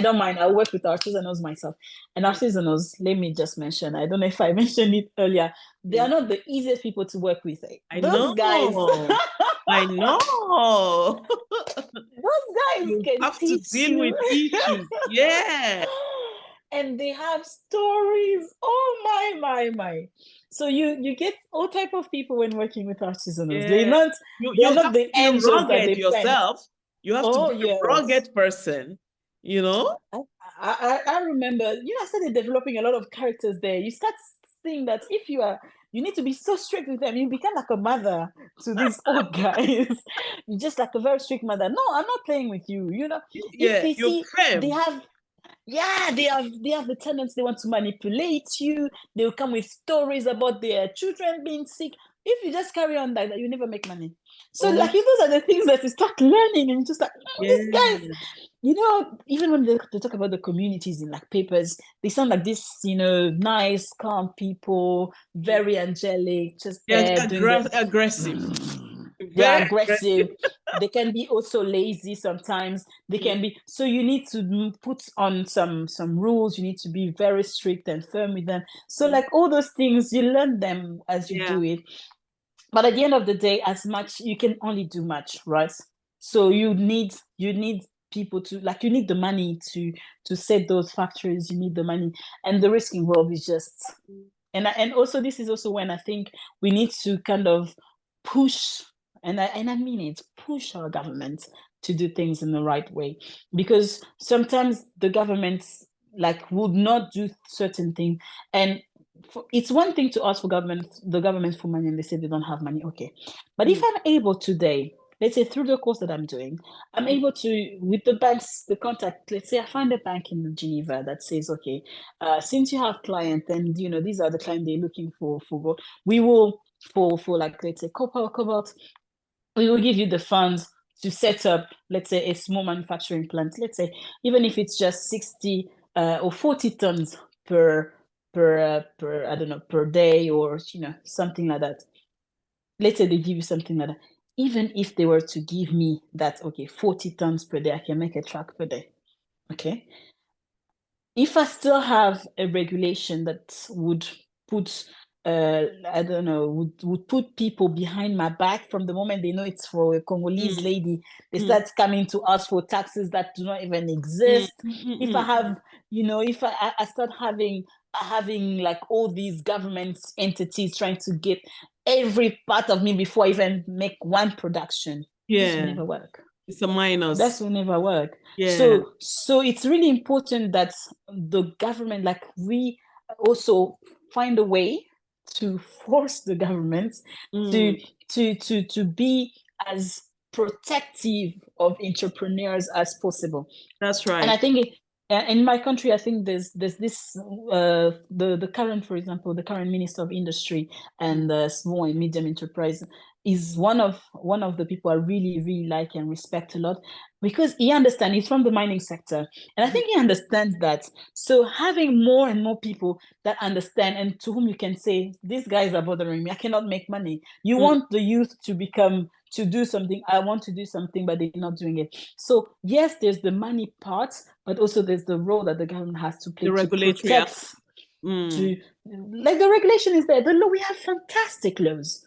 don't mind. I'll work with artisanals myself. And artisanals, let me just mention, I don't know if I mentioned it earlier, they are not the easiest people to work with. Those guys, I know. those guys You can have to teach deal you. with issues. Yeah. And they have stories. Oh my. So you get all type of people when working with artisanals. Yeah. They're not have the to be angels that rugged they paint. yourself. You have to be a rugged person, you know? I remember, I started developing a lot of characters there. You start seeing that if you need to be so strict with them. You become like a mother to these old guys. You're just like a very strict mother. No, I'm not playing with you. If they see they have the tendency, they want to manipulate you. They will come with stories about their children being sick. If you just carry on like that, you never make money. So like those are the things that you start learning, and just like these guys, even when they talk about the communities in like papers, they sound like this, nice, calm people, very angelic, just aggressive. They're aggressive. They can be also lazy sometimes. They can be. So you need to put on some rules. You need to be very strict and firm with them. So like all those things, you learn them as you do it. But at the end of the day, as much you can only do much, right? So you need people to you need the money to set those factories. You need the money, and the risk involved is just. And also this is also when I think we need to kind of push. And I mean it, push our government to do things in the right way, because sometimes the governments would not do certain things, and it's one thing to ask the government for money, and they say they don't have money. Okay, but if I'm able today, let's say through the course that I'm doing, I'm able to, with the banks, the contact, let's say I find a bank in Geneva that says, okay, since you have clients and these are the clients they're looking for we will for like, let's say cobalt, we will give you the funds to set up, let's say, a small manufacturing plant. Let's say, even if it's just 60 or 40 tons per I don't know, per day, or something like that. Let's say they give you something like that. Even if they were to give me that, okay, 40 tons per day, I can make a truck per day. Okay. If I still have a regulation that would put I don't know, would put people behind my back from the moment they know it's for a Congolese lady, they start coming to us for taxes that do not even exist. If I have, if I start having like all these government entities trying to get every part of me before I even make one production, this will never work. It's a minus. That will never work. So it's really important that the government, we also find a way to force the government to be as protective of entrepreneurs as possible. That's right. And I think in my country, I think there's this the current, for example, the current Minister of Industry and Small and Medium Enterprise is one of the people I really, really like and respect a lot, because he understands, he's from the mining sector, and I think he understands that. So having more and more people that understand and to whom you can say, these guys are bothering me, I cannot make money. You want the youth to do something. I want to do something, but they're not doing it. So yes, there's the money part, but also there's the role that the government has to play to protect. The regulation is there. The law, we have fantastic laws.